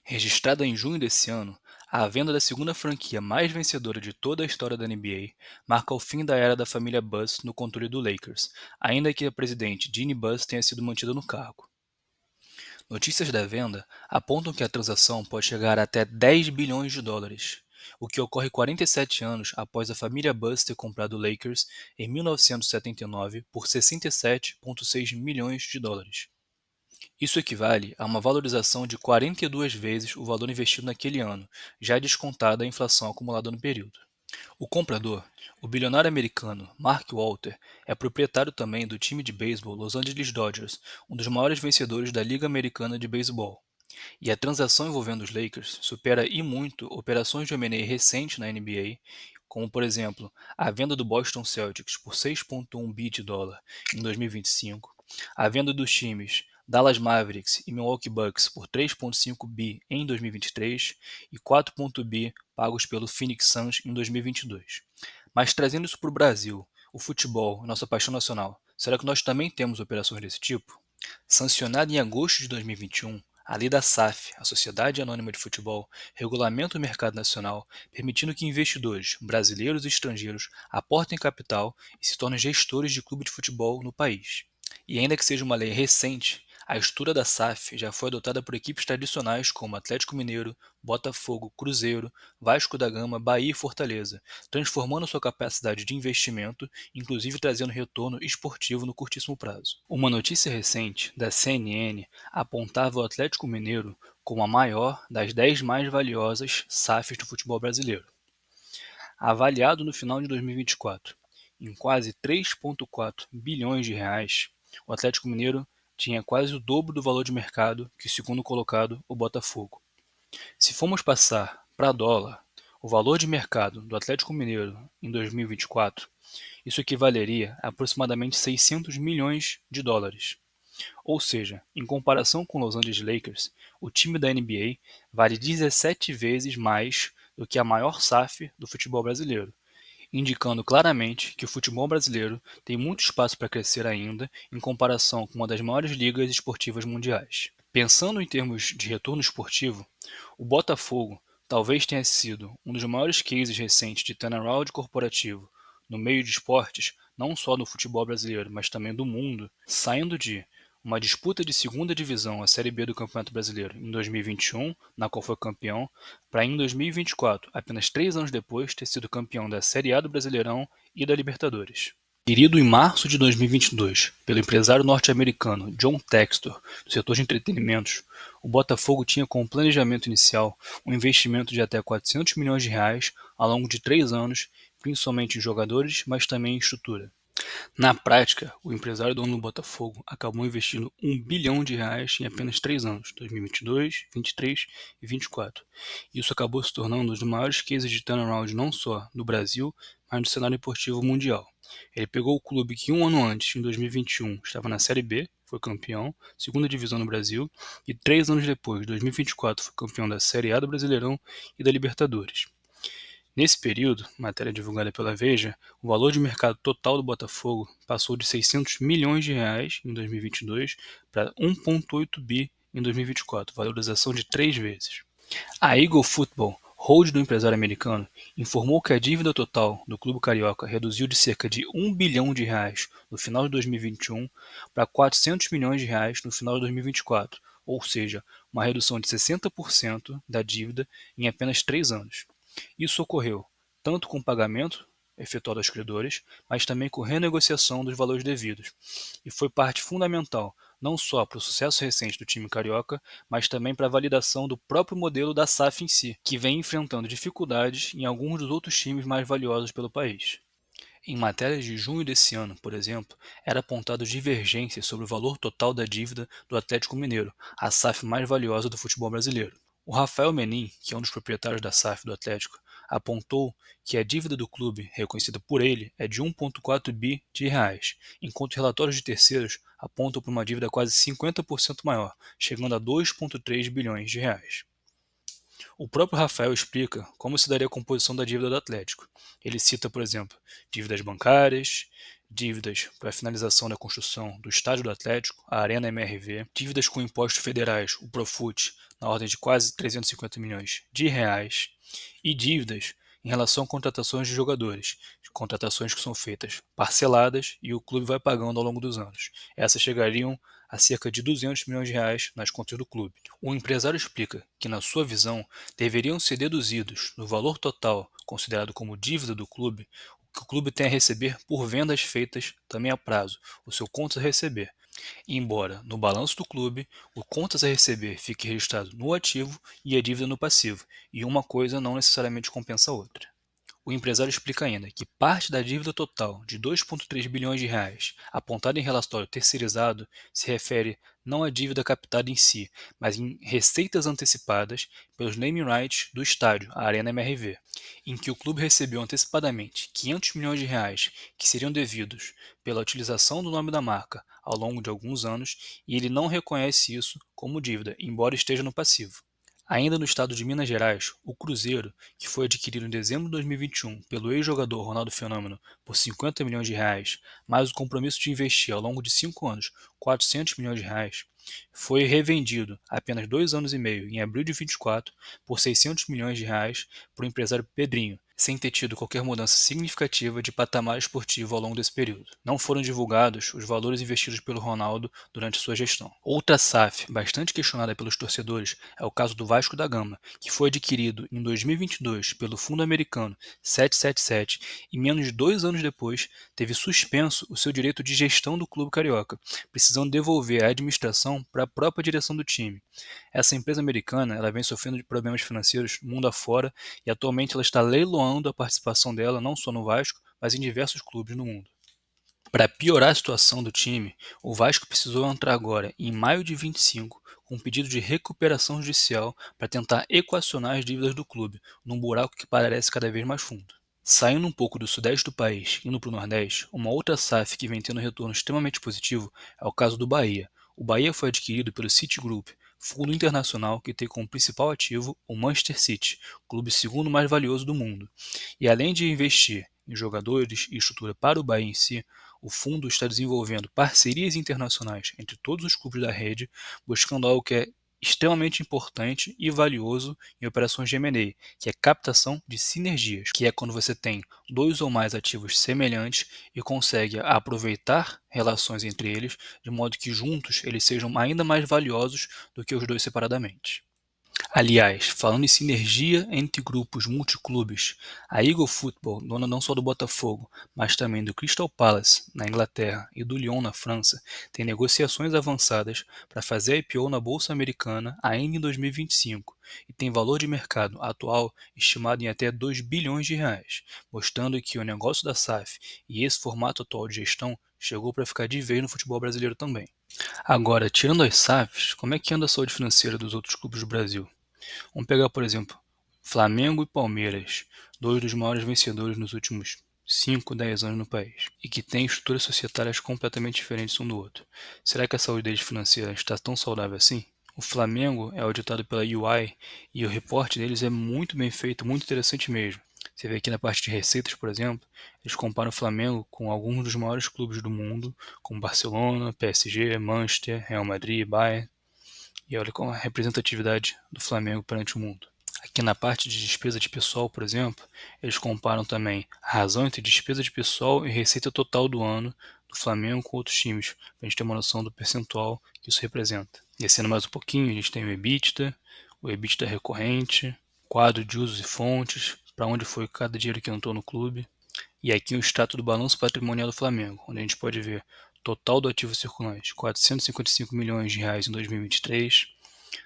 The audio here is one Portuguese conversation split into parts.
Registrada em junho desse ano, a venda da segunda franquia mais vencedora de toda a história da NBA marca o fim da era da família Buss no controle do Lakers, ainda que a presidente Jeannie Buss tenha sido mantida no cargo. Notícias da venda apontam que a transação pode chegar a até 10 bilhões de dólares, o que ocorre 47 anos após a família Buss ter comprado o Lakers em 1979 por 67,6 milhões de dólares. Isso equivale a uma valorização de 42 vezes o valor investido naquele ano, já descontada a inflação acumulada no período. O comprador, o bilionário americano Mark Walter, é proprietário também do time de beisebol Los Angeles Dodgers, um dos maiores vencedores da Liga Americana de Beisebol. E a transação envolvendo os Lakers supera e muito operações de M&A recentes na NBA, como por exemplo a venda do Boston Celtics por 6,1 bi de dólar em 2025, a venda dos times Dallas Mavericks e Milwaukee Bucks por 3,5 bi em 2023 e 4,0 bi pagos pelo Phoenix Suns em 2022. Mas trazendo isso para o Brasil, o futebol, nossa paixão nacional, será que nós também temos operações desse tipo? Sancionada em agosto de 2021, a Lei da SAF, a Sociedade Anônima de Futebol, regulamenta o mercado nacional, permitindo que investidores, brasileiros e estrangeiros, aportem capital e se tornem gestores de clube de futebol no país. E ainda que seja uma lei recente, a estrutura da SAF já foi adotada por equipes tradicionais como Atlético Mineiro, Botafogo, Cruzeiro, Vasco da Gama, Bahia e Fortaleza, transformando sua capacidade de investimento, inclusive trazendo retorno esportivo no curtíssimo prazo. Uma notícia recente da CNN apontava o Atlético Mineiro como a maior das 10 mais valiosas SAFs do futebol brasileiro. Avaliado no final de 2024 em quase 3,4 bilhões de reais, o Atlético Mineiro tinha quase o dobro do valor de mercado que o segundo colocado, o Botafogo. Se formos passar para dólar, o valor de mercado do Atlético Mineiro em 2024, isso equivaleria a aproximadamente 600 milhões de dólares. Ou seja, em comparação com os Los Angeles Lakers, o time da NBA vale 17 vezes mais do que a maior SAF do futebol brasileiro, indicando claramente que o futebol brasileiro tem muito espaço para crescer ainda em comparação com uma das maiores ligas esportivas mundiais. Pensando em termos de retorno esportivo, o Botafogo talvez tenha sido um dos maiores cases recentes de turnaround corporativo no meio de esportes, não só no futebol brasileiro, mas também do mundo, saindo de uma disputa de segunda divisão, a Série B do Campeonato Brasileiro, em 2021, na qual foi campeão, para em 2024, apenas 3 anos depois, ter sido campeão da Série A do Brasileirão e da Libertadores. Adquirido em março de 2022 pelo empresário norte-americano John Textor, do setor de entretenimentos, o Botafogo tinha como planejamento inicial um investimento de até 400 milhões de reais ao longo de 3 anos, principalmente em jogadores, mas também em estrutura. Na prática, o empresário dono do Botafogo acabou investindo 1 bilhão de reais em apenas 3 anos, 2022, 2023 e 2024. Isso acabou se tornando um dos maiores cases de turnaround não só do Brasil, mas do cenário esportivo mundial. Ele pegou o clube que um ano antes, em 2021, estava na Série B, foi campeão, segunda divisão no Brasil, e 3 anos depois, 2024, foi campeão da Série A do Brasileirão e da Libertadores. Nesse período, matéria divulgada pela Veja, o valor de mercado total do Botafogo passou de 600 milhões de reais em 2022 para 1,8 bi em 2024, valorização de 3 vezes. A Eagle Football, holding do empresário americano, informou que a dívida total do clube carioca reduziu de cerca de 1 bilhão de reais no final de 2021 para 400 milhões de reais no final de 2024, ou seja, uma redução de 60% da dívida em apenas 3 anos. Isso ocorreu tanto com o pagamento efetuado aos credores, mas também com renegociação dos valores devidos, e foi parte fundamental não só para o sucesso recente do time carioca, mas também para a validação do próprio modelo da SAF em si, que vem enfrentando dificuldades em alguns dos outros times mais valiosos pelo país. Em matérias de junho desse ano, por exemplo, era apontado divergências sobre o valor total da dívida do Atlético Mineiro, a SAF mais valiosa do futebol brasileiro. O Rafael Menin, que é um dos proprietários da SAF do Atlético, apontou que a dívida do clube, reconhecida por ele, é de 1,4 bi de reais, enquanto relatórios de terceiros apontam para uma dívida quase 50% maior, chegando a 2,3 bilhões de reais. O próprio Rafael explica como se daria a composição da dívida do Atlético. Ele cita, por exemplo, dívidas bancárias, dívidas para a finalização da construção do Estádio do Atlético, a Arena MRV, dívidas com impostos federais, o Profut, na ordem de quase 350 milhões de reais, e dívidas em relação a contratações de jogadores, contratações que são feitas parceladas e o clube vai pagando ao longo dos anos. Essas chegariam a cerca de 200 milhões de reais nas contas do clube. O empresário explica que, na sua visão, deveriam ser deduzidos do valor total considerado como dívida do clube o que o clube tem a receber por vendas feitas também a prazo, o seu contas a receber. Embora, no balanço do clube, o contas a receber fique registrado no ativo e a dívida no passivo, e uma coisa não necessariamente compensa a outra. O empresário explica ainda que parte da dívida total de 2,3 bilhões de reais apontada em relatório terceirizado se refere não à dívida captada em si, mas em receitas antecipadas pelos naming rights do estádio, a Arena MRV, em que o clube recebeu antecipadamente 500 milhões de reais que seriam devidos pela utilização do nome da marca ao longo de alguns anos e ele não reconhece isso como dívida, embora esteja no passivo. Ainda no estado de Minas Gerais, o Cruzeiro, que foi adquirido em dezembro de 2021 pelo ex-jogador Ronaldo Fenômeno por 50 milhões de reais, mais o compromisso de investir ao longo de 5 anos 400 milhões de reais, foi revendido apenas 2 anos e meio, em abril de 24, por 600 milhões de reais para o empresário Pedrinho, sem ter tido qualquer mudança significativa de patamar esportivo ao longo desse período. Não foram divulgados os valores investidos pelo Ronaldo durante sua gestão. Outra SAF bastante questionada pelos torcedores é o caso do Vasco da Gama, que foi adquirido em 2022 pelo fundo americano 777 e menos de 2 anos depois teve suspenso o seu direito de gestão do clube carioca, precisando devolver a administração para a própria direção do time. Essa empresa americana ela vem sofrendo de problemas financeiros mundo afora e atualmente ela está leiloando a participação dela não só no Vasco, mas em diversos clubes no mundo. Para piorar a situação do time, o Vasco precisou entrar agora, em maio de 25, com um pedido de recuperação judicial para tentar equacionar as dívidas do clube, num buraco que parece cada vez mais fundo. Saindo um pouco do sudeste do país e indo para o nordeste, uma outra SAF que vem tendo um retorno extremamente positivo é o caso do Bahia. O Bahia foi adquirido pelo Citigroup, fundo internacional que tem como principal ativo o Manchester City, clube segundo mais valioso do mundo. E além de investir em jogadores e estrutura para o Bahia em si, o fundo está desenvolvendo parcerias internacionais entre todos os clubes da rede, buscando algo que é extremamente importante e valioso em operações de M&A, que é captação de sinergias, que é quando você tem dois ou mais ativos semelhantes e consegue aproveitar relações entre eles, de modo que juntos eles sejam ainda mais valiosos do que os dois separadamente. Aliás, falando em sinergia entre grupos multiclubes, a Eagle Football, dona não só do Botafogo, mas também do Crystal Palace, na Inglaterra, e do Lyon, na França, tem negociações avançadas para fazer a IPO na Bolsa Americana ainda em 2025 e tem valor de mercado atual estimado em até 2 bilhões de reais, mostrando que o negócio da SAF e esse formato atual de gestão chegou para ficar de vez no futebol brasileiro também. Agora, tirando as SAFs, como é que anda a saúde financeira dos outros clubes do Brasil? Vamos pegar, por exemplo, Flamengo e Palmeiras, dois dos maiores vencedores nos últimos 5, 10 anos no país, e que têm estruturas societárias completamente diferentes um do outro. Será que a saúde deles financeira está tão saudável assim? O Flamengo é auditado pela UI e o reporte deles é muito bem feito, muito interessante mesmo. Você vê aqui na parte de receitas, por exemplo, eles comparam o Flamengo com alguns dos maiores clubes do mundo, como Barcelona, PSG, Manchester, Real Madrid, Bayern, e olha como a representatividade do Flamengo perante o mundo. Aqui na parte de despesa de pessoal, por exemplo, eles comparam também a razão entre despesa de pessoal e receita total do ano do Flamengo com outros times, para a gente ter uma noção do percentual que isso representa. Descendo mais um pouquinho, a gente tem o EBITDA recorrente, quadro de usos e fontes, para onde foi cada dinheiro que entrou no clube, e aqui o extrato do balanço patrimonial do Flamengo, onde a gente pode ver total do ativo circulante, 455 milhões de reais em 2023,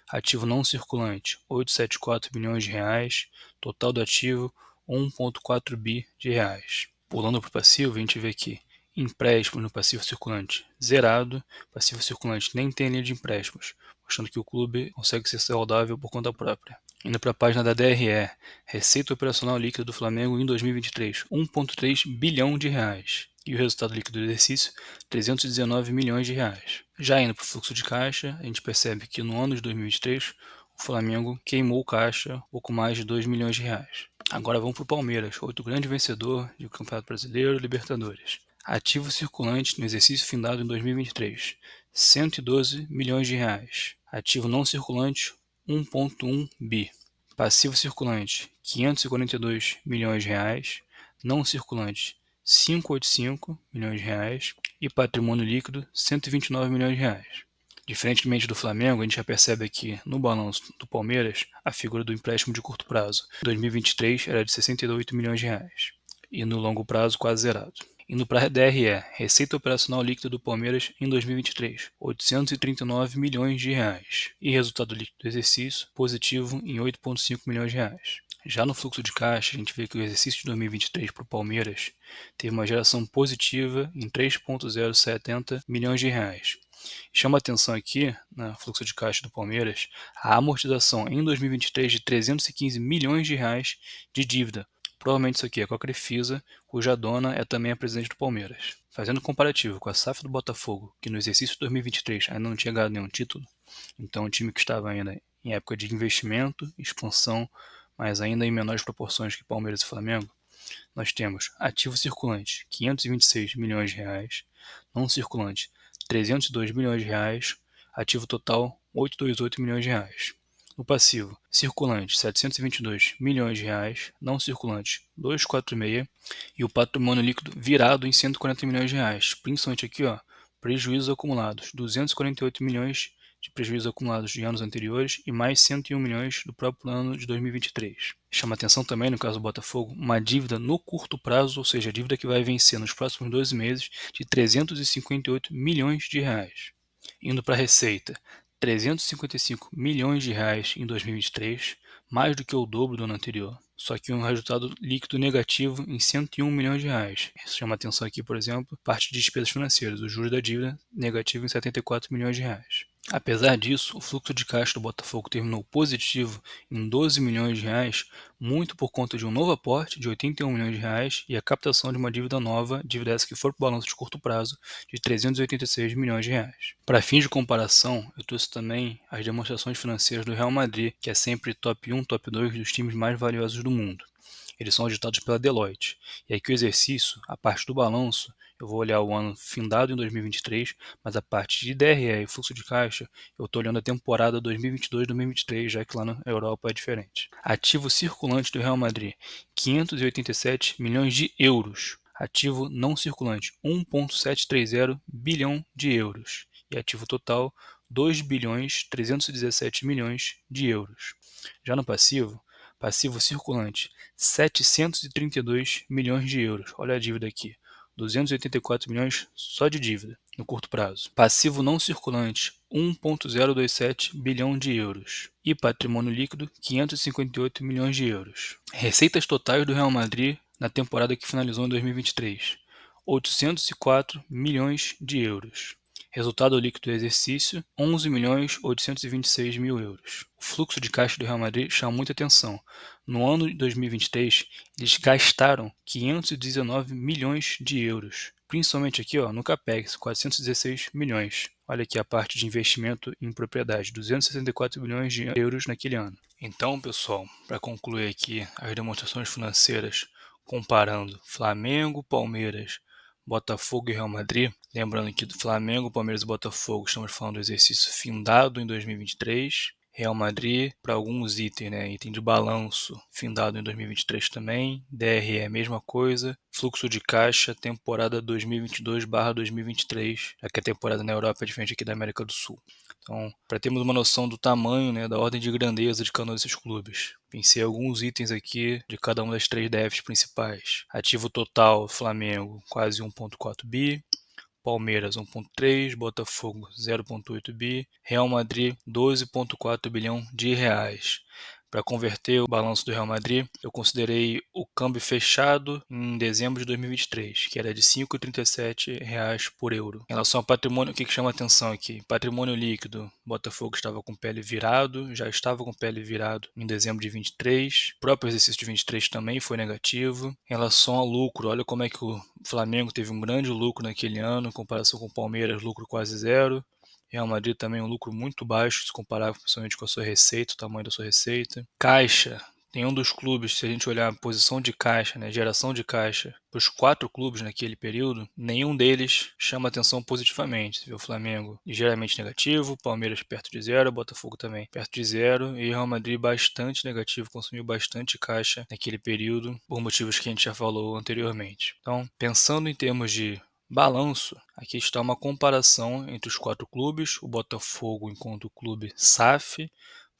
ativo não circulante, 874 milhões de reais, total do ativo, 1,4 bi de reais. Pulando para o passivo, a gente vê aqui empréstimos no passivo circulante zerado, passivo circulante nem tem linha de empréstimos, mostrando que o clube consegue ser saudável por conta própria. Indo para a página da DRE, receita operacional líquida do Flamengo em 2023, 1,3 bilhão de reais. E o resultado líquido do exercício, 319 milhões de reais. Já indo para o fluxo de caixa, a gente percebe que no ano de 2023, o Flamengo queimou caixa pouco mais de 2 milhões de reais. Agora vamos para o Palmeiras, outro grande vencedor do Campeonato Brasileiro e Libertadores. Ativo circulante no exercício findado em 2023, R$ 112 milhões. Ativo não circulante, 1,1 bi. Passivo circulante, R$ 542 milhões. Não circulante, R$ 585 milhões. E patrimônio líquido, R$ 129 milhões. Diferentemente do Flamengo, a gente já percebe aqui no balanço do Palmeiras a figura do empréstimo de curto prazo. Em 2023 era de R$ 68 milhões e no longo prazo quase zerado. Indo para a DRE, Receita Operacional Líquida do Palmeiras em 2023, R$ 839 milhões. E resultado líquido do exercício, positivo em R$ 8,5 milhões. Já no fluxo de caixa, a gente vê que o exercício de 2023 para o Palmeiras teve uma geração positiva em R$ 3,070 milhões. Chama atenção aqui, no fluxo de caixa do Palmeiras, a amortização em 2023 de R$ 315 milhões de dívida. Provavelmente isso aqui é com a Crefisa, cuja dona é também a presidente do Palmeiras. Fazendo um comparativo com a SAF do Botafogo, que no exercício de 2023 ainda não tinha ganhado nenhum título, então um time que estava ainda em época de investimento, expansão, mas ainda em menores proporções que Palmeiras e Flamengo, nós temos ativo circulante, R$ 526 milhões, não circulante, R$ 302 milhões, ativo total, R$ 828 milhões. No passivo, circulante, R$ 722 milhões, não circulante, R$ 246, e o patrimônio líquido virado em R$ 140 milhões, principalmente aqui, ó, prejuízos acumulados, R$ 248 milhões de prejuízos acumulados de anos anteriores e mais 101 milhões do próprio ano de 2023. Chama atenção também, no caso do Botafogo, uma dívida no curto prazo, ou seja, a dívida que vai vencer nos próximos 12 meses, de R$ 358 milhões. Indo para a receita, R$ 355 milhões em 2023, mais do que o dobro do ano anterior, só que um resultado líquido negativo em R$ 101 milhões. Isso chama atenção aqui, por exemplo, parte de despesas financeiras, o juros da dívida negativo em R$ 74 milhões. Apesar disso, o fluxo de caixa do Botafogo terminou positivo em R$ 12 milhões, muito por conta de um novo aporte de R$ 81 milhões e a captação de uma dívida nova, dívida essa que for para o balanço de curto prazo, de R$ 386 milhões. Para fins de comparação, eu trouxe também as demonstrações financeiras do Real Madrid, que é sempre top 1, top 2 dos times mais valiosos do mundo. Eles são auditados pela Deloitte. E aqui o exercício, a parte do balanço, eu vou olhar o ano findado em 2023, mas a parte de DRE e fluxo de caixa, eu estou olhando a temporada 2022-2023, já que lá na Europa é diferente. Ativo circulante do Real Madrid, 587 milhões de euros. Ativo não circulante, 1,730 bilhão de euros. E ativo total, 2 bilhões 317 milhões de euros. Já no passivo circulante, 732 milhões de euros. Olha a dívida aqui, 284 milhões só de dívida, no curto prazo. Passivo não circulante, 1,027 bilhão de euros. E patrimônio líquido, 558 milhões de euros. Receitas totais do Real Madrid na temporada que finalizou em 2023, 804 milhões de euros. Resultado líquido do exercício, 11 milhões 826 mil euros. O fluxo de caixa do Real Madrid chama muita atenção. No ano de 2023, eles gastaram 519 milhões de euros. Principalmente aqui, ó, no CAPEX, 416 milhões. Olha aqui a parte de investimento em propriedade, 264 milhões de euros naquele ano. Então, pessoal, para concluir aqui as demonstrações financeiras comparando Flamengo, Palmeiras, Botafogo e Real Madrid, lembrando que do Flamengo, Palmeiras e Botafogo estamos falando do exercício findado em 2023, Real Madrid, para alguns itens, né? Item de balanço, findado em 2023 também, DRE, mesma coisa, fluxo de caixa, temporada 2022/2023, já que a temporada na Europa é diferente aqui da América do Sul. Então, para termos uma noção do tamanho, né, da ordem de grandeza de cada um desses clubes, pensei alguns itens aqui de cada uma das três DFs principais. Ativo total, Flamengo, quase 1,4 bi. Palmeiras 1,3, Botafogo 0,8 bi, Real Madrid 12,4 bilhão de reais. Para converter o balanço do Real Madrid, eu considerei o câmbio fechado em dezembro de 2023, que era de R$ 5,37 por euro. Em relação ao patrimônio, o que chama atenção aqui? Patrimônio líquido, Botafogo estava com PL virado, já estava com PL virado em dezembro de 23. O próprio exercício de 23 também foi negativo. Em relação ao lucro, olha como é que o Flamengo teve um grande lucro naquele ano, em comparação com o Palmeiras, lucro quase zero. Real Madrid também um lucro muito baixo se comparar principalmente com a sua receita, o tamanho da sua receita. Caixa nenhum dos clubes, se a gente olhar a posição de caixa, né, geração de caixa, para os 4 clubes naquele período, nenhum deles chama atenção positivamente. Você vê o Flamengo ligeiramente negativo, Palmeiras perto de zero, Botafogo também perto de zero, e Real Madrid bastante negativo, consumiu bastante caixa naquele período, por motivos que a gente já falou anteriormente. Então, pensando em termos de balanço, aqui está uma comparação entre os 4 clubes, o Botafogo enquanto clube SAF,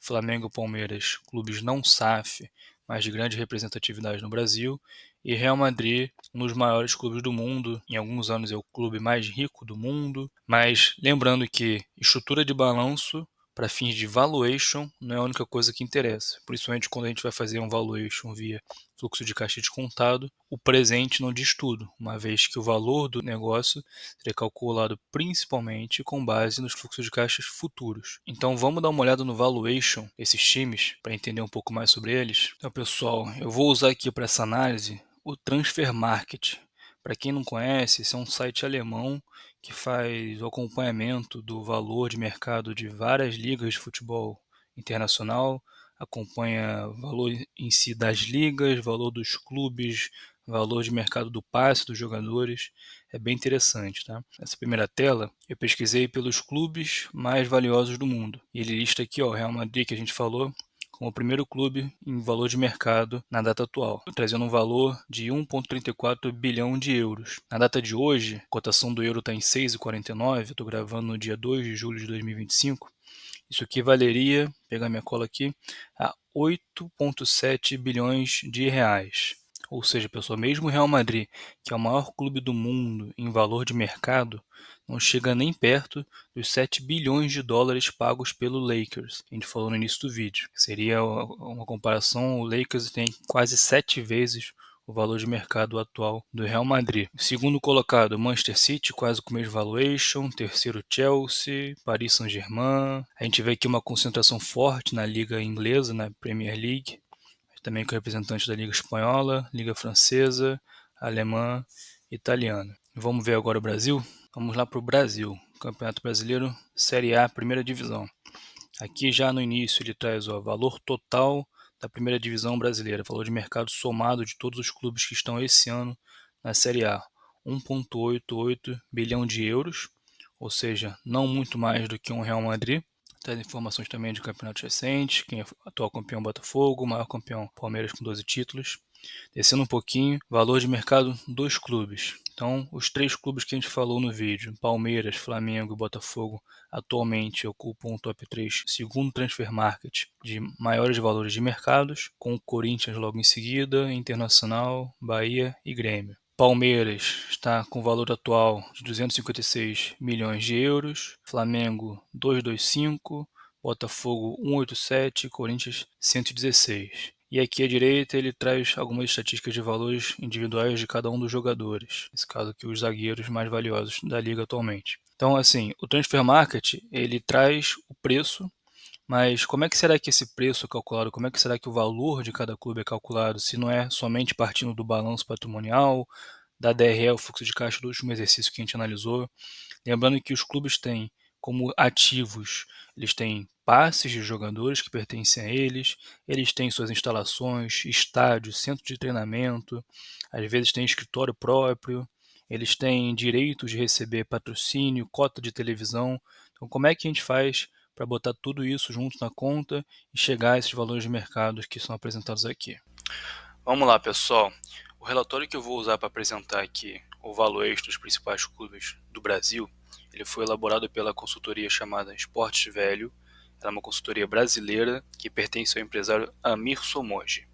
Flamengo e Palmeiras, clubes não SAF, mas de grande representatividade no Brasil, e Real Madrid, um dos maiores clubes do mundo, em alguns anos é o clube mais rico do mundo, mas lembrando que estrutura de balanço para fins de valuation não é a única coisa que interessa, principalmente quando a gente vai fazer um valuation via fluxo de caixa descontado, o presente não diz tudo, uma vez que o valor do negócio seria calculado principalmente com base nos fluxos de caixas futuros. Então vamos dar uma olhada no valuation desses times para entender um pouco mais sobre eles. Então pessoal, eu vou usar aqui para essa análise o Transfer Market. Para quem não conhece, esse é um site alemão que faz o acompanhamento do valor de mercado de várias ligas de futebol internacional, acompanha o valor em si das ligas, valor dos clubes, valor de mercado do passe dos jogadores. É bem interessante, tá? Nessa primeira tela, eu pesquisei pelos clubes mais valiosos do mundo. E ele lista aqui, ó, Real Madrid, que a gente falou, como o primeiro clube em valor de mercado na data atual, trazendo um valor de 1,34 bilhão de euros. Na data de hoje, a cotação do euro está em 6,49, estou gravando no dia 2 de julho de 2025, isso equivaleria, vou pegar minha cola aqui, a 8,7 bilhões de reais. Ou seja, pessoal, mesmo o Real Madrid, que é o maior clube do mundo em valor de mercado, não chega nem perto dos 7 bilhões de dólares pagos pelo Lakers, que a gente falou no início do vídeo. Seria uma comparação, o Lakers tem quase 7 vezes o valor de mercado atual do Real Madrid. O segundo colocado, Manchester City, quase com o mesmo valuation. Terceiro, Chelsea, Paris Saint-Germain. A gente vê aqui uma concentração forte na liga inglesa, na Premier League, também com representantes da Liga Espanhola, Liga Francesa, Alemã e Italiana. Vamos ver agora o Brasil? Vamos lá para o Brasil. Campeonato Brasileiro, Série A, Primeira Divisão. Aqui já no início ele traz o valor total da primeira divisão brasileira, valor de mercado somado de todos os clubes que estão esse ano na Série A, 1,88 bilhão de euros, ou seja, não muito mais do que um Real Madrid. Traz informações também de campeonatos recentes, quem é atual campeão Botafogo, maior campeão Palmeiras com 12 títulos. Descendo um pouquinho, valor de mercado dos clubes. Então, os 3 clubes que a gente falou no vídeo, Palmeiras, Flamengo e Botafogo, atualmente ocupam o top 3, segundo Transfer Market, de maiores valores de mercados, com o Corinthians logo em seguida, Internacional, Bahia e Grêmio. Palmeiras está com o valor atual de 256 milhões de euros, Flamengo 225, Botafogo 187, Corinthians 116. E aqui à direita ele traz algumas estatísticas de valores individuais de cada um dos jogadores, nesse caso aqui os zagueiros mais valiosos da liga atualmente. Então assim, o Transfer Market ele traz o preço, mas como é que será que esse preço é calculado? Como é que será que o valor de cada clube é calculado? Se não é somente partindo do balanço patrimonial, da DRE, o fluxo de caixa do último exercício que a gente analisou. Lembrando que os clubes têm como ativos, eles têm passes de jogadores que pertencem a eles, eles têm suas instalações, estádios, centro de treinamento, às vezes têm escritório próprio, eles têm direitos de receber patrocínio, cota de televisão. Então, como é que a gente faz para botar tudo isso junto na conta e chegar a esses valores de mercado que são apresentados aqui? Vamos lá, pessoal. O relatório que eu vou usar para apresentar aqui o valuation dos principais clubes do Brasil, ele foi elaborado pela consultoria chamada Esportes Velho. Ela é uma consultoria brasileira que pertence ao empresário Amir Somoji.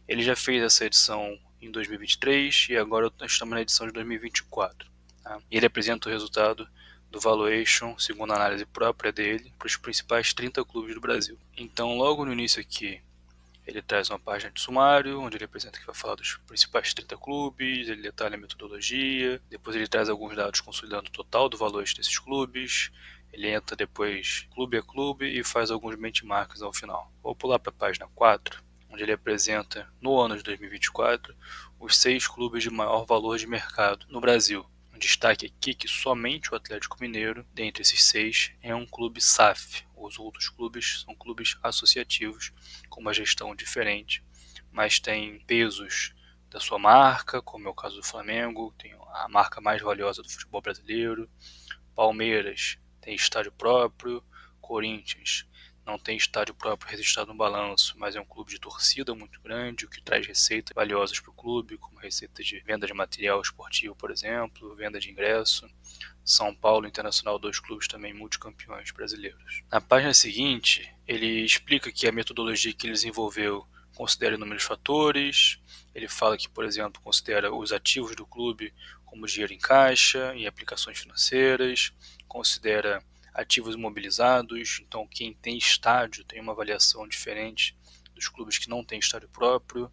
Ele já fez essa edição em 2023 e agora nós estamos na edição de 2024. Tá? Ele apresenta o resultado do valuation, segundo a análise própria dele, para os principais 30 clubes do Brasil. Então, logo no início aqui, ele traz uma página de sumário, onde ele apresenta que vai falar dos principais 30 clubes, ele detalha a metodologia, depois ele traz alguns dados consolidando o total do valor desses clubes, ele entra depois clube a clube e faz alguns benchmarks ao final. Vou pular para a página 4, onde ele apresenta, no ano de 2024, os 6 clubes de maior valor de mercado no Brasil. Um destaque aqui que somente o Atlético Mineiro, dentre esses 6, é um clube SAF, Os outros clubes são clubes associativos, com uma gestão diferente, mas têm pesos da sua marca, como é o caso do Flamengo, tem a marca mais valiosa do futebol brasileiro. Palmeiras tem estádio próprio, Corinthians não tem estádio próprio registrado no balanço, mas é um clube de torcida muito grande, o que traz receitas valiosas para o clube, como receitas de venda de material esportivo, por exemplo, venda de ingresso. São Paulo e Internacional, dois clubes também multicampeões brasileiros. Na página seguinte, ele explica que a metodologia que ele desenvolveu considera inúmeros fatores. Ele fala que, por exemplo, considera os ativos do clube como dinheiro em caixa e aplicações financeiras, considera ativos imobilizados, então quem tem estádio tem uma avaliação diferente dos clubes que não têm estádio próprio.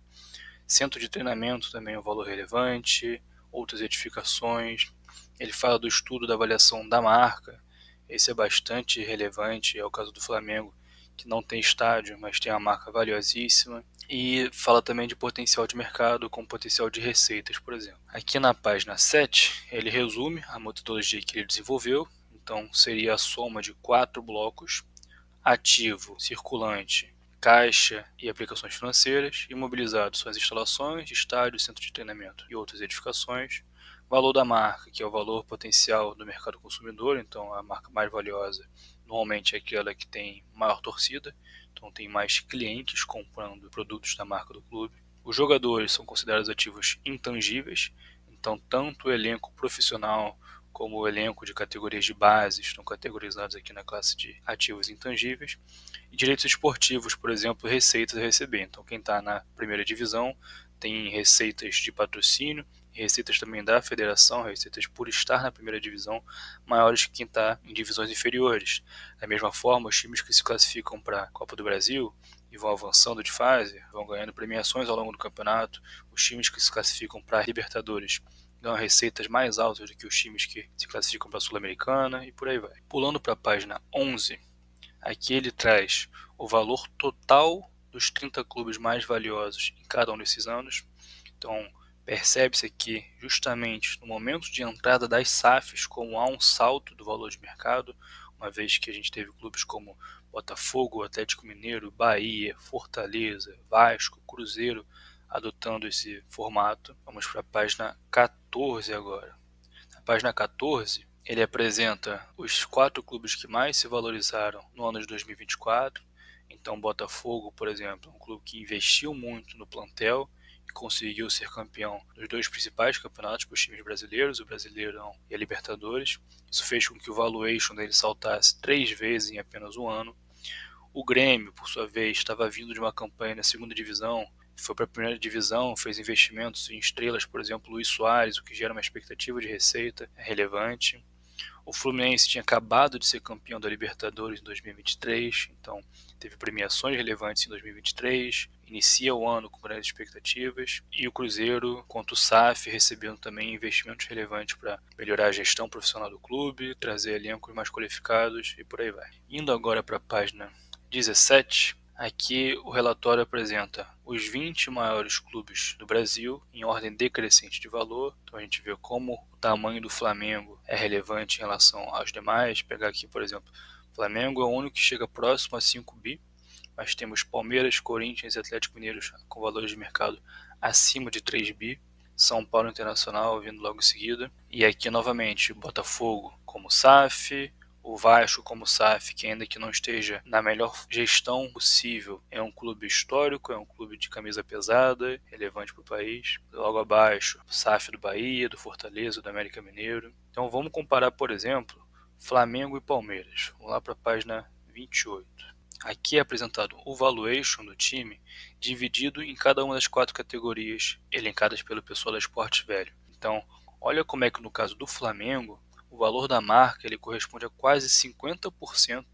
Centro de treinamento também é um valor relevante, outras edificações. Ele fala do estudo da avaliação da marca, esse é bastante relevante, é o caso do Flamengo, que não tem estádio, mas tem uma marca valiosíssima. E fala também de potencial de mercado com potencial de receitas, por exemplo. Aqui na página 7, ele resume a metodologia que ele desenvolveu, então seria a soma de 4 blocos: ativo, circulante, caixa e aplicações financeiras. Imobilizados são as instalações, estádios, centro de treinamento e outras edificações. Valor da marca, que é o valor potencial do mercado consumidor, então a marca mais valiosa normalmente é aquela que tem maior torcida, então tem mais clientes comprando produtos da marca do clube. Os jogadores são considerados ativos intangíveis, então tanto o elenco profissional como o elenco de categorias de base estão categorizados aqui na classe de ativos intangíveis. E direitos esportivos, por exemplo, receitas a receber. Então, quem está na primeira divisão tem receitas de patrocínio, receitas também da federação, receitas por estar na primeira divisão, maiores que quem está em divisões inferiores. Da mesma forma, os times que se classificam para a Copa do Brasil e vão avançando de fase, vão ganhando premiações ao longo do campeonato. Os times que se classificam para a Libertadores ganham receitas mais altas do que os times que se classificam para a Sul-Americana e por aí vai. Pulando para a página 11, aqui ele traz o valor total dos 30 clubes mais valiosos em cada um desses anos. Então, percebe-se aqui, justamente no momento de entrada das SAFs, como há um salto do valor de mercado, uma vez que a gente teve clubes como Botafogo, Atlético Mineiro, Bahia, Fortaleza, Vasco, Cruzeiro adotando esse formato. Vamos para a página 14 agora. Na página 14, ele apresenta os 4 clubes que mais se valorizaram no ano de 2024. Então, Botafogo, por exemplo, é um clube que investiu muito no plantel e conseguiu ser campeão dos 2 principais campeonatos para os times brasileiros, o Brasileirão e a Libertadores. Isso fez com que o valuation dele saltasse 3 vezes em apenas um ano. O Grêmio, por sua vez, estava vindo de uma campanha na segunda divisão, foi para a primeira divisão, fez investimentos em estrelas, por exemplo, Luís Soares, o que gera uma expectativa de receita relevante. O Fluminense tinha acabado de ser campeão da Libertadores em 2023, então teve premiações relevantes em 2023, inicia o ano com grandes expectativas, e o Cruzeiro, quanto o SAF, recebendo também investimentos relevantes para melhorar a gestão profissional do clube, trazer elencos mais qualificados e por aí vai. Indo agora para a página 17, aqui o relatório apresenta os 20 maiores clubes do Brasil em ordem decrescente de valor. Então a gente vê como o tamanho do Flamengo é relevante em relação aos demais. Pegar aqui, por exemplo, o Flamengo é o único que chega próximo a 5 bi, mas temos Palmeiras, Corinthians e Atlético Mineiro com valores de mercado acima de 3 bi. São Paulo Internacional vindo logo em seguida. E aqui novamente Botafogo como SAF, o Vasco como SAF, que ainda que não esteja na melhor gestão possível, é um clube histórico, é um clube de camisa pesada, relevante para o país. Logo abaixo, o SAF do Bahia, do Fortaleza, do América Mineiro. Então vamos comparar, por exemplo, Flamengo e Palmeiras. Vamos lá para a página 28. Aqui é apresentado o valuation do time dividido em cada uma das 4 categorias elencadas pelo pessoal da Esporte Velho. Então, olha como é que no caso do Flamengo, o valor da marca ele corresponde a quase 50%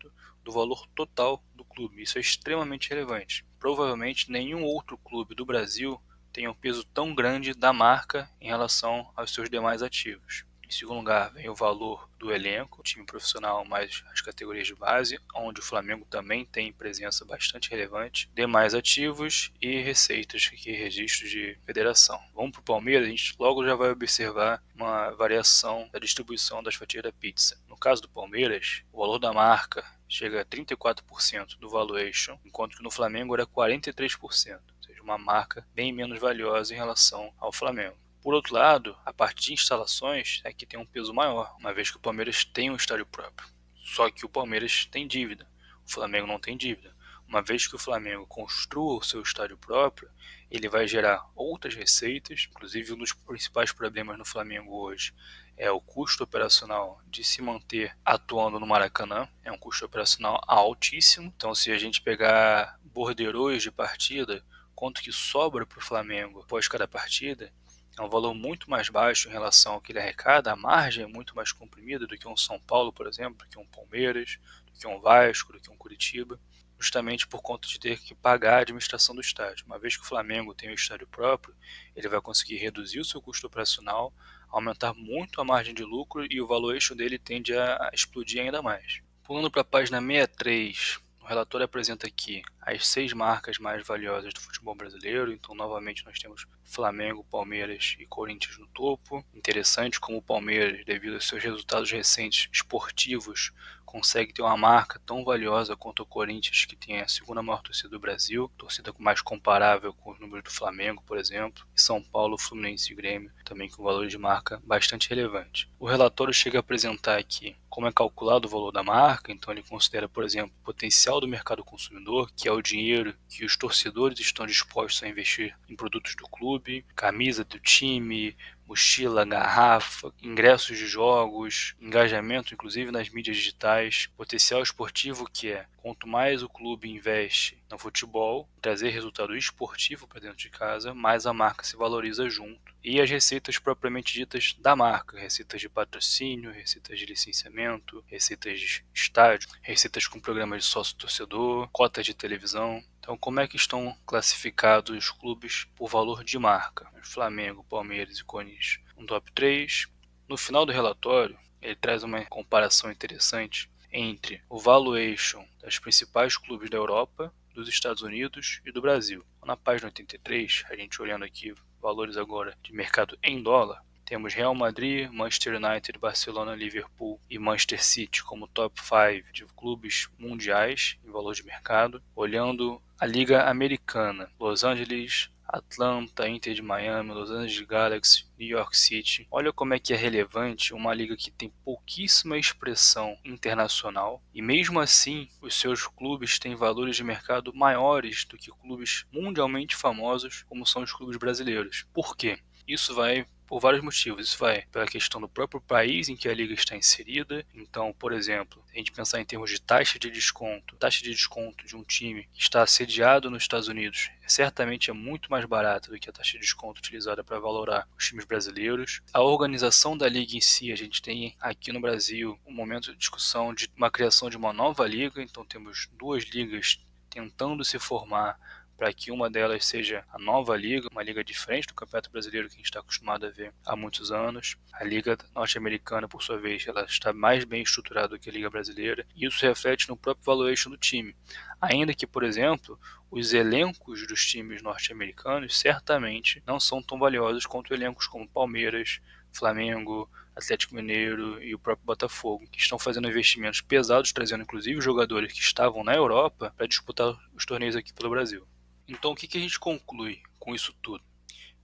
do valor total do clube. Isso é extremamente relevante. Provavelmente nenhum outro clube do Brasil tem um peso tão grande da marca em relação aos seus demais ativos. Em segundo lugar, vem o valor do elenco, o time profissional mais as categorias de base, onde o Flamengo também tem presença bastante relevante, demais ativos e receitas, que registros de federação. Vamos para o Palmeiras, a gente logo já vai observar uma variação da distribuição das fatias da pizza. No caso do Palmeiras, o valor da marca chega a 34% do valuation, enquanto que no Flamengo era 43%, ou seja, uma marca bem menos valiosa em relação ao Flamengo. Por outro lado, a parte de instalações é que tem um peso maior, uma vez que o Palmeiras tem um estádio próprio. Só que o Palmeiras tem dívida, o Flamengo não tem dívida. Uma vez que o Flamengo construa o seu estádio próprio, ele vai gerar outras receitas, inclusive um dos principais problemas no Flamengo hoje é o custo operacional de se manter atuando no Maracanã, é um custo operacional altíssimo. Então, se a gente pegar borderôs de partida, quanto que sobra para o Flamengo após cada partida, é um valor muito mais baixo em relação ao que ele arrecada, a margem é muito mais comprimida do que um São Paulo, por exemplo, do que um Palmeiras, do que um Vasco, do que um Curitiba, justamente por conta de ter que pagar a administração do estádio. Uma vez que o Flamengo tem o estádio próprio, ele vai conseguir reduzir o seu custo operacional, aumentar muito a margem de lucro e o valuation dele tende a explodir ainda mais. Pulando para a página 63, o relatório apresenta aqui as 6 marcas mais valiosas do futebol brasileiro. Então, novamente, nós temos Flamengo, Palmeiras e Corinthians no topo. Interessante como o Palmeiras, devido aos seus resultados recentes esportivos, consegue ter uma marca tão valiosa quanto o Corinthians, que tem a segunda maior torcida do Brasil, torcida mais comparável com os números do Flamengo, por exemplo, e São Paulo, Fluminense e Grêmio, também com valor de marca bastante relevante. O relatório chega a apresentar aqui como é calculado o valor da marca. Então ele considera, por exemplo, o potencial do mercado consumidor, que é o dinheiro que os torcedores estão dispostos a investir em produtos do clube, camisa do time, mochila, garrafa, ingressos de jogos, engajamento inclusive nas mídias digitais, potencial esportivo, que é quanto mais o clube investe no futebol, trazer resultado esportivo para dentro de casa, mais a marca se valoriza junto. E as receitas propriamente ditas da marca, receitas de patrocínio, receitas de licenciamento, receitas de estádio, receitas com programas de sócio-torcedor, cotas de televisão. Então, como é que estão classificados os clubes por valor de marca? Flamengo, Palmeiras e Corinthians no top 3. No final do relatório, ele traz uma comparação interessante entre o valuation das principais clubes da Europa, dos Estados Unidos e do Brasil. Na página 83, a gente olhando aqui valores agora de mercado em dólar, temos Real Madrid, Manchester United, Barcelona, Liverpool e Manchester City como top 5 de clubes mundiais em valor de mercado. Olhando a Liga Americana, Los Angeles, Atlanta, Inter de Miami, Los Angeles Galaxy, New York City. Olha como é que é relevante uma liga que tem pouquíssima expressão internacional e mesmo assim os seus clubes têm valores de mercado maiores do que clubes mundialmente famosos como são os clubes brasileiros. Por quê? Isso vai por vários motivos. Isso vai pela questão do próprio país em que a liga está inserida. Então, por exemplo, se a gente pensar em termos de taxa de desconto de um time que está sediado nos Estados Unidos certamente é muito mais barata do que a taxa de desconto utilizada para valorar os times brasileiros. A organização da liga em si, a gente tem aqui no Brasil um momento de discussão de uma criação de uma nova liga. Então temos 2 ligas tentando se formar para que uma delas seja a nova liga, uma liga diferente do Campeonato Brasileiro que a gente está acostumado a ver há muitos anos. A liga norte-americana, por sua vez, ela está mais bem estruturada do que a liga brasileira, e isso reflete no próprio valuation do time. Ainda que, por exemplo, os elencos dos times norte-americanos certamente não são tão valiosos quanto elencos como Palmeiras, Flamengo, Atlético Mineiro e o próprio Botafogo, que estão fazendo investimentos pesados, trazendo inclusive jogadores que estavam na Europa para disputar os torneios aqui pelo Brasil. Então, o que a gente conclui com isso tudo?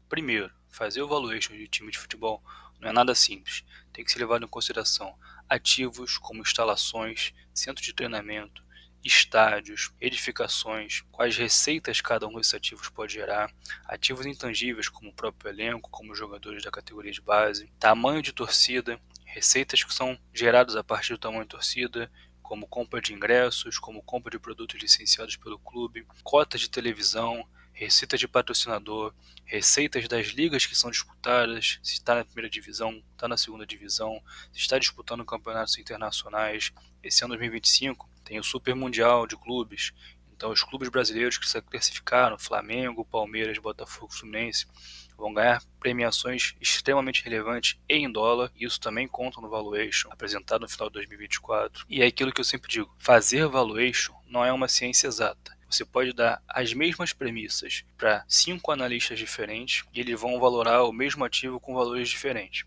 Primeiro, fazer o valuation de time de futebol não é nada simples. Tem que ser levado em consideração ativos como instalações, centro de treinamento, estádios, edificações, quais receitas cada um desses ativos pode gerar, ativos intangíveis como o próprio elenco, como os jogadores da categoria de base, tamanho de torcida, receitas que são geradas a partir do tamanho de torcida, como compra de ingressos, como compra de produtos licenciados pelo clube, cotas de televisão, receitas de patrocinador, receitas das ligas que são disputadas, se está na primeira divisão, está na segunda divisão, se está disputando campeonatos internacionais. Esse ano 2025 tem o Super Mundial de Clubes, então os clubes brasileiros que se classificaram, Flamengo, Palmeiras, Botafogo, Fluminense, vão ganhar premiações extremamente relevantes em dólar, e isso também conta no valuation apresentado no final de 2024. E é aquilo que eu sempre digo, fazer valuation não é uma ciência exata. Você pode dar as mesmas premissas para 5 analistas diferentes e eles vão valorar o mesmo ativo com valores diferentes.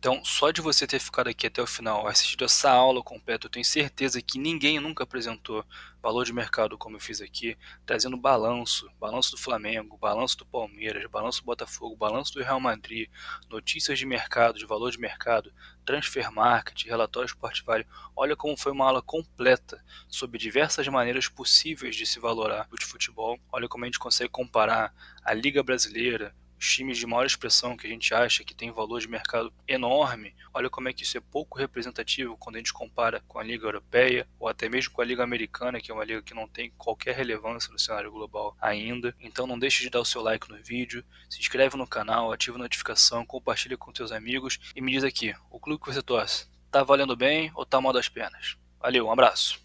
Então, só de você ter ficado aqui até o final, assistido essa aula completa, eu tenho certeza que ninguém nunca apresentou valor de mercado como eu fiz aqui, trazendo balanço, balanço do Flamengo, balanço do Palmeiras, balanço do Botafogo, balanço do Real Madrid, notícias de mercado, de valor de mercado, transfer market, relatório esportivário. Olha como foi uma aula completa sobre diversas maneiras possíveis de se valorar o de futebol. Olha como a gente consegue comparar a Liga Brasileira, os times de maior expressão que a gente acha que tem valor de mercado enorme, olha como é que isso é pouco representativo quando a gente compara com a Liga Europeia ou até mesmo com a Liga Americana, que é uma liga que não tem qualquer relevância no cenário global ainda. Então não deixe de dar o seu like no vídeo, se inscreve no canal, ativa a notificação, compartilha com seus amigos e me diz aqui, o clube que você torce, tá valendo bem ou tá mal das pernas? Valeu, um abraço!